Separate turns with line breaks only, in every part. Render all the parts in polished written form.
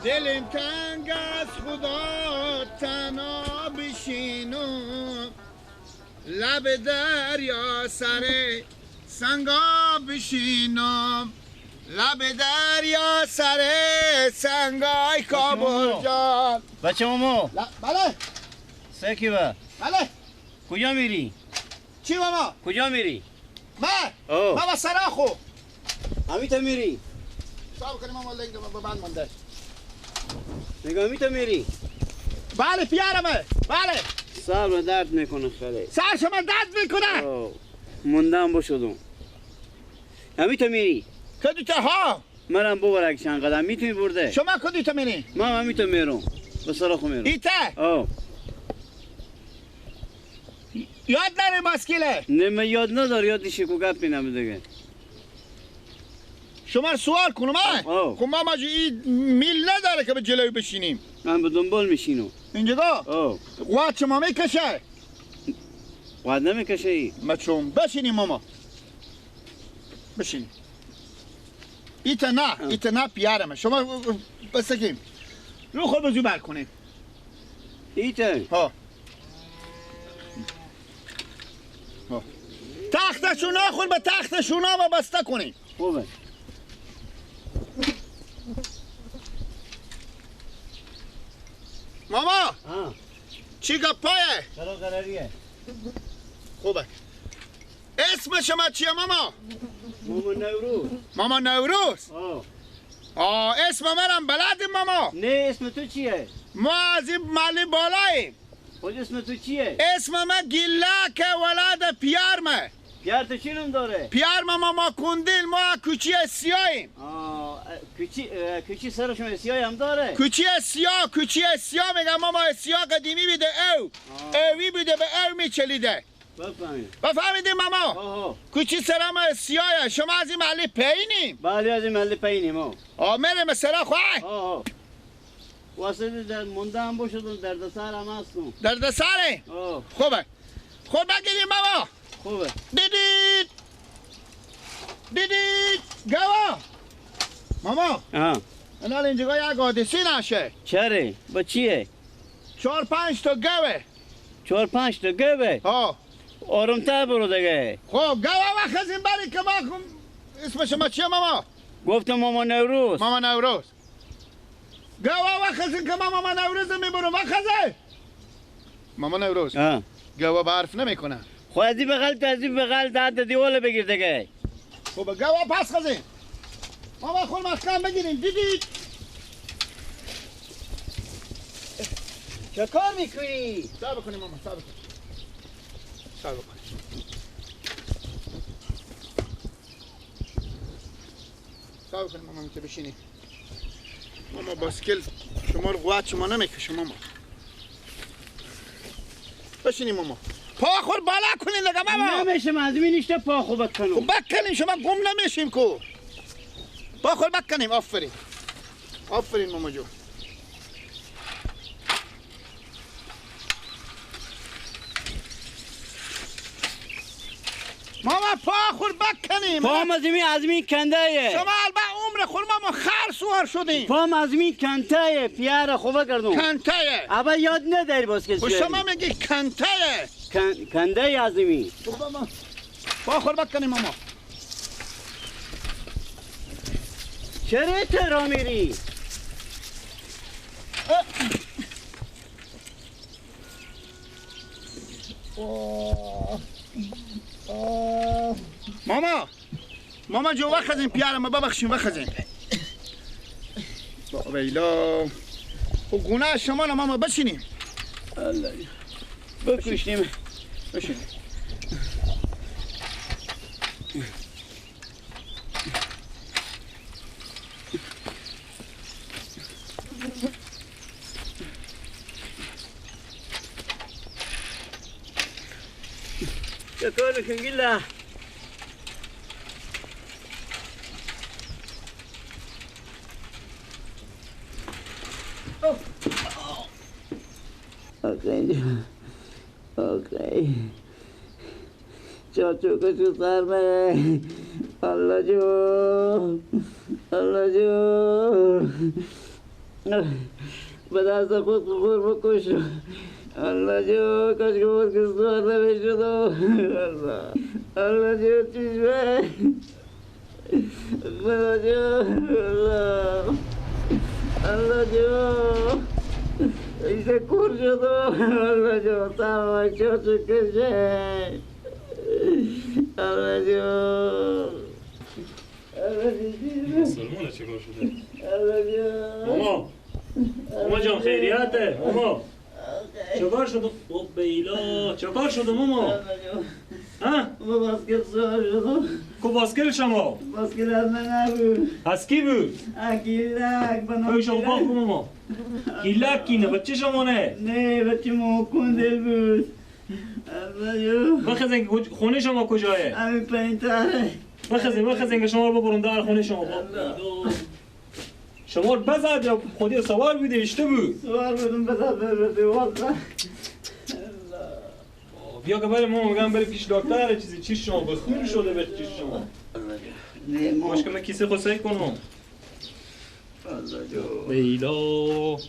دلم تنگ از خدا تنها بشینم، لب دریا سر سنگا بشینم، لب دریا سر سنگای کابل جان.
بچه ماما
بله
سکیبه
بله.
کجا میری؟
چی ماما؟
کجا میری؟
من بابا سراخو.
همیتا میری؟
صاحب کنیم ماما لنگ به بند مونده.
نگاه همیتا میری؟
بله پیارمه بله.
سر درد میکنه خیلی.
سر شما درد میکنه؟
موندم باشدم. همیتا میری؟
کدوتا ها؟
منم ببر یک چند قدم میتونی برده؟
شما کدوتا میری؟
من همیتا میرم. به سراخو میرم.
ایته؟
آه.
یاد نره ماسکیله؟
نه من یاد ندار، یادشی کو گپی نمیده.
شما سوال کنم
آه.
خب ماما جی این میل نداره که به جلوی بشینیم.
من به دنبال میشینم.
اینجا
آه.
قوات شما میکشه؟
قوات نمیکشه ای؟
مچون بشینیم ماما بشینیم. ایتا نه پیارمه. شما بسکیم رو خود بزو بر کنیم.
ایته؟
ها تختشون آخون به تختشون ها و بسته کنیم.
خوبه.
ماما چی گپایه؟
چرا قراریه؟
خوبه. اسم شما چیه ماما؟
ماما نوروز.
ماما نوروز؟ اسم منم بلدیم ماما.
نه اسم تو چیه؟
ما از این مالی بالاییم.
خود اسم تو چیه؟
اسم من گیلاک ولد پیارمه.
پیار تو چی نم داره؟
پیارمه ماما کندیل. ما کوچی سیاهیم.
کوچی سرشون سیاه هم داره؟
کوچی سیاه میگم ماما. سیاه قدیمی بیده او اوی بیده به او میچلیده. بفهمیدیم ماما؟ کوچی سرم سیاه. شما از این محلی پینیم؟
بله از این محلی پینیم.
میریم سرا خواه.
واسه در مونده هم باشدون دردسر هم هستون.
دردسره؟ خوبه. خود بگیریم ماما.
خوبه.
دیدید گوا ماما. انال اینجا یک حادثی نشه.
چره؟ با چیه؟
4-5 تا گوه.
4-5 تا گوه؟ آرومتر برو دیگه.
خب گوه وقت از این بری که ما اسم شما چیه ماما؟
گفتم ماما نوروز.
ماما نوروز. گوه وقت از این که ماما نوروز میبرم وقت ازه. ماما نوروز گوه به حرف نمیکنه.
خب از این بغل درد دیواله بگیر دیگه.
خب گوه پس خزین ماما خود مسکن بگیریم. دیدید
چه کار میکنی؟
صبر کنیم ماما صبر کنیم. صبر کنیم ماما که بشینیم. ماما باسکل شما رو قوت شما نمیکشه ماما. بشینیم ماما. پا خود بالا کنین لگه ماما.
نمیشه مزمی نیشته پا خود بکنم.
خب بکنیم شما گم نمیشیم کو. پا خود بکنیم. آفرین ماما جو. ماما پا خود بکنیم.
پا مزمی کنده.
شما البته عمر خود ماما خر سوار شدیم.
پا مزمی کنته پیار خوبه کردم.
کنته.
اما یاد نداری باز که
شما میگی کنته.
کنده ازمی.
پا خود بکنیم ماما.
چرا ترا میری؟ ماما جو وقت از این پیارم ببخشیم وقت از این. با ویلا خب گناه شما ماما بشینیم. بکشیم.
بشینیم.
چه کار میکنی گیلا؟ اوکی چاچو کچو سر میں اللہ جو به دست خود قبور بکش الله جو کاش که بود که سوار نمیشد الله جو چشمه خدا جو الله جو ایسه کور شد الله جو تمام شد کشه الله جو
سلمونه چیکار شده؟
الله جو
ماما جان خیریته ماما چیکار شده؟ او بیلا چیکار شده ماما؟ ها؟
با باسکل سوار شدم
کو باسکل شما؟
باسکل از من نبود
از کی بود؟
گیلک بنام
اوی شما باقو ماما گیلک کینه بچه شما نه؟
نه بچه ما کندل بود
بخزن خونه شما کجایه؟
همین پایین تره
بخزن که شما رو ببرون در خونه شما شما رو بزد یا خودی سوار بوده اشته بود؟
سوار بودم بزد برده واقعا
بیا که بریم ماما میگم بریم پیش دکتر چیزی چیش شما به خون شده به چیش شما باش که من کیسه خود سعی کنم بیلا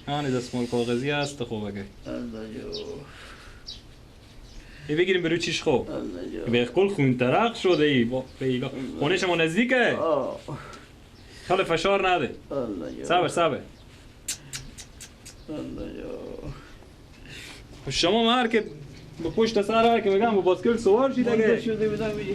هانی دستمال کاغذی هست خوب اگه ای بگیریم برو چیش خوب به کل خون ترق شده ای بیلا خونه شما نزدیکه خیلی فشار نده صبر شما هر که به پشت سر هر که بگم با باسکل سوار شید اگه
شده بودم بگی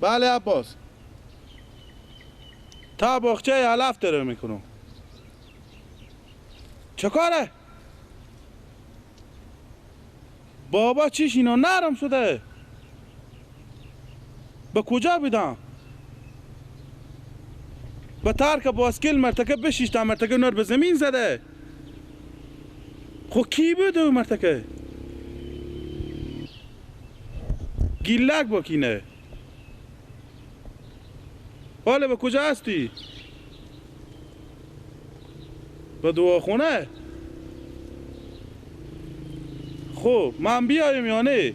بله عباس تا باغچه علف داره میکنم چه کاره؟ بابا چیش اینا نرم شده به کجا بیدم؟ به ترک باسکل مرتکه بشیشتم مرتکه نور به زمین زده خو کی بوده او مرتکه؟ گیلک با کینه حالا به کجا هستی؟ به دواخونه؟ خب من بیایم یا نه؟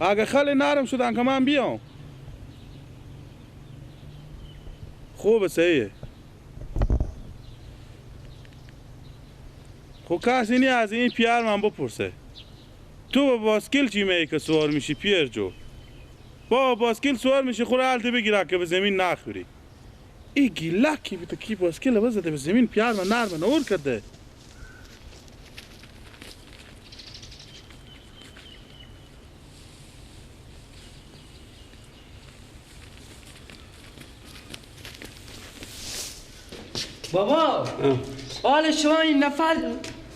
اگه خیلی نرم شدن که من بیام خوب صحیحه خب کسی نی از این پیر من بپرسه تو با باسکل چی میگی که سوار میشی پیر جو؟ با باسکل سوار میشه خوره حالت بگیره که به زمین نخوری ای گیلکی بیتا کی باسکل بزده به زمین پیار و نرمه نور کرده
بابا حال شما این نفر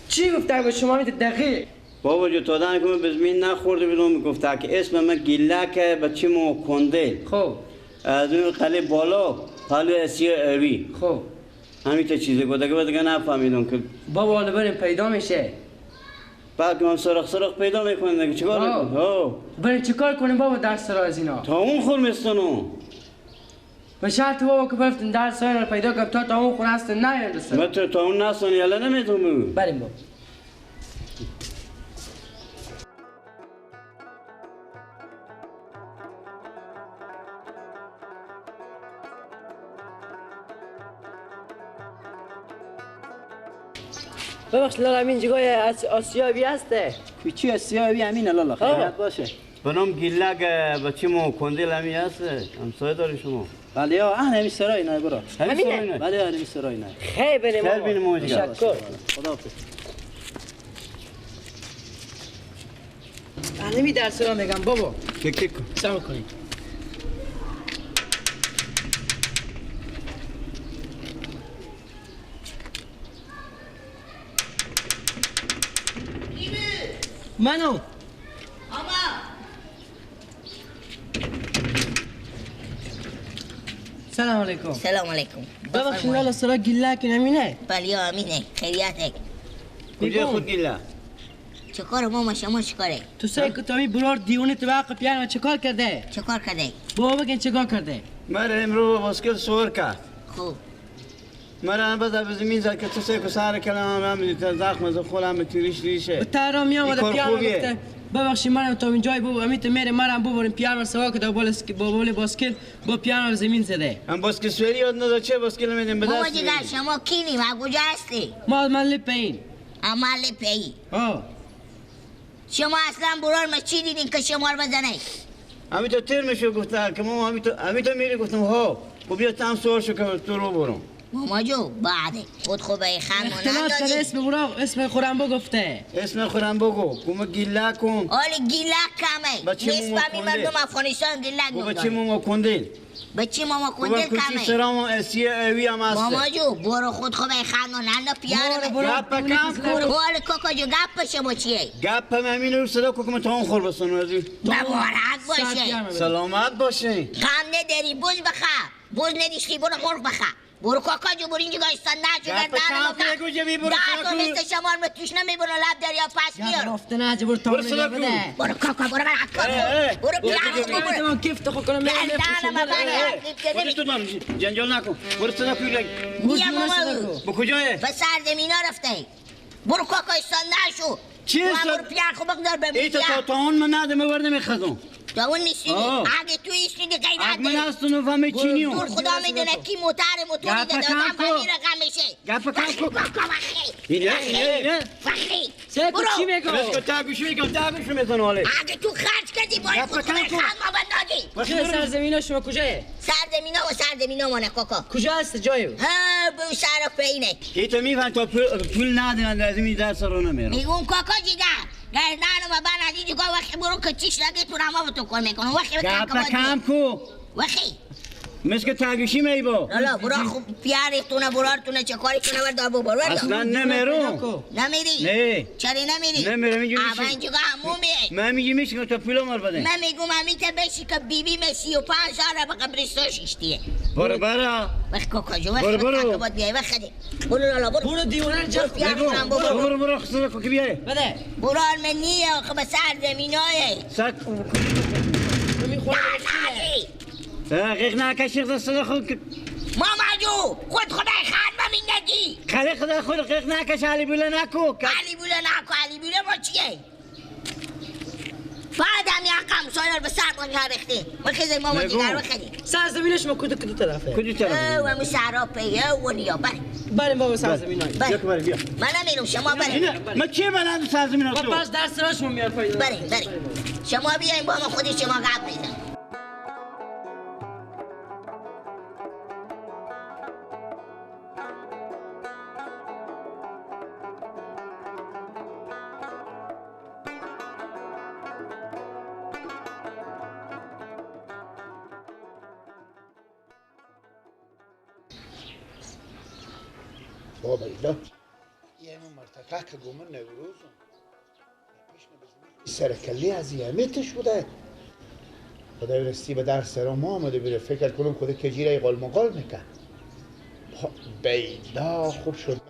چی گفته به شما میده دقیق؟
بابا جو تا دانه که من به زمین نخورده بیدون میگفته که اسم من گیلکه بچه ما کندل
خب
از اون قله بالا قله اسی اوی
خب
همین تا چیزه گفته که دیگه نفهمیدم که
بابا حالا بریم پیدا میشه
بعد که من سرخ پیدا میکنم دیگه چیکار میکنم؟
بریم چیکار کنیم بابا درس را از اینا؟
تا اون خور میستانو
به شرط بابا که برفتن درس را اینا پیدا کنم تا اون خور هست نیندسن
من تا اون نستانی یلا نمیتونم
بریم بابا ببخش لالا همین جگای آسیابی هسته
کوچی آسیابی همینه لالا خیلیت باشه به نام گیلک بچه ما کندل همین هست همسایه داری شما بله یا همین سرای نه برو
همینه؟
بله همین سرای نه
خیلی بریم
خیلی بینیم اونجا
تشکر
خداحافظ
نمی درس رو میگم بابا
تک کن
سلام کنی منو سلام علیکم
سلام علیکم
ببخشید لالا سرا گله که نمینه
بله امینه خیریته
کجا خود گیلا
چه کار ماما شما چه کاره
تو سعی کتامی برار دیونه تو واقع پیانو چه کار کرده
چه کار کرده
بابا بگن چه کار کرده
مرا امرو باسکل سوار کرد
خوب
مرا بذار به زمین زد که تو سه سر کلام هم میدید زخم از خودم به تیریش ریشه
به تهران می آمده
این کار
پیانو
خوبیه.
گفته ببخشید منم تا اینجای بابا امیت میره منم ببریم پیانو سوا که با بول باسکل با پیانو زمین زده
هم باسکل سواری یاد نداره چه باسکل میدیم به
ماما
دست
جگر شما کینی و کجا هستی
ما من لپین
عمل پی
آه
شما اصلا برار ما چی دیدین که شما رو بزنه
همین تو تیر میشو گفته که ما همین تو میری گفتم ها خب بیا تام سوار شو که تو رو برم
ماما جو بعده خود خوبه خانم
اختلاط کرده
ندادی
اسم برا اسم خورم گفته
اسم خودم بگو کم گیلا کن
حالی گیلا کمه
بچه موما
نسبت می
کنده.
مردم افغانستان گیلا
و بچه
گفتن
موما کندیل
بچی ماما
و
کندل
کچی
کمه
سرام اسی اوی هم هسته
ماما جو برو خود خوبه خانم ننده پیاره
گپ کم کن
حال کوکو جو گپ شما چیه
گپ هم همین رو صدا که من تاون خور بسنو ازی
مبارک باشه
سلامت باشه
خم نداری بوز بخوا بوز ندیشتی برو مرغ بخوا برو کاکا جو برو اینجا گایستان نجو
گپ کم کن جبی برو
تو مثل شمار me توش نمیبرو لب دریا پس
یا
میار
رفته نه برو تا
برو صدا کن.
بده
برو کاکا برو من کاکا برو پیانو برو
من کیف تو کنم
گردانم بله
خودش تو دارم جنجال نکن برو صدا کن
بیا ماما
با کجایه؟
به سرزمین ها رفته برو کاکایستان نشو
چی
تو هم
است؟
برو پیان خوب بقدر به
ای تو
میدیا
تا اون من نده مورد میخوام
تا اون نیستیدی
آه.
اگه تو ایستیدی غیرت
اگ من
داری
از تو نفهمی چینی
دور خدا میدونه کی موتوری
گپ
داده
کم
آدم
کن.
بانی رقم میشه
گپ کم کن.
کاکا بخی
اینه
بخی
سه
برو
چی میگو
بس که تاگوش میگم تاگوش میزن حاله
اگه تو خرج کردی باید
گپ
خود
کم
خود
کن.
خان ما بندادی
کجا سرزمین شما کجاه
سرزمین ها و سرزمین ها مانه کاکا
کجا هست جای
ها به سر پینه
ای تو میفهم تا پول ندن از این درس رو نمیرم
میگون کاکا جیگر گردن و بنا دیدی که وقتی برو کچیش لگه تو رما تو کن میکنه وقتی بکنم
گپ کم کو
وقتی
مثل که تاگوشی میبا
لالا برا خوب پیارتونه برارتونه چه کاریتونه بردار ببر
اصلا نمیرم
نمیری
نه
چرا نمیری
نمیرم اینجوری
اما اینجا همون بیه
من میگی میشه تا پول مار بده
من میگم امیت بشی که بیبی می 35 ساله به قبرستان شیشتیه
برو برا
وقت کاکا جو وقت
برو، برو.
کاکا باید بیای وقت خدی برو لالا برو
برو دیوانه جا
پیارتونم ببر
برو خسته که بیای
بده
برار من نیه آخه به سرزمین های
سک غیق نکشی خسته خود
ماما جو خود خدای خان ما میندگی
خاله خدا خود غیق نکش علی بوله نکو
علی بوله نکو علی بوله ما چیه بعدم یا قم سایار به سر بانگه رخته بخیزه ماما
نگو.
جگر بخیدی
سرزمین شما کدو طرفه
کجا طرف
او همون سرا پیه و نیا بره
بریم بابا سرزمین های
بره
بیا بیا
من نمیرم شما بره
اینه من چه بلند سازمین
با
تو
پس درس را شما میاد پایین
بره شما بیاین با ما خودی شما قبل میزن
بابا ایلا یعنی مرتفع که گومن نوروزم سرکلی از یمیتش بوده خدا رستی به درس را ما آمده بیره فکر کنم خود کجیره قلمقال میکن بیلا خوب شد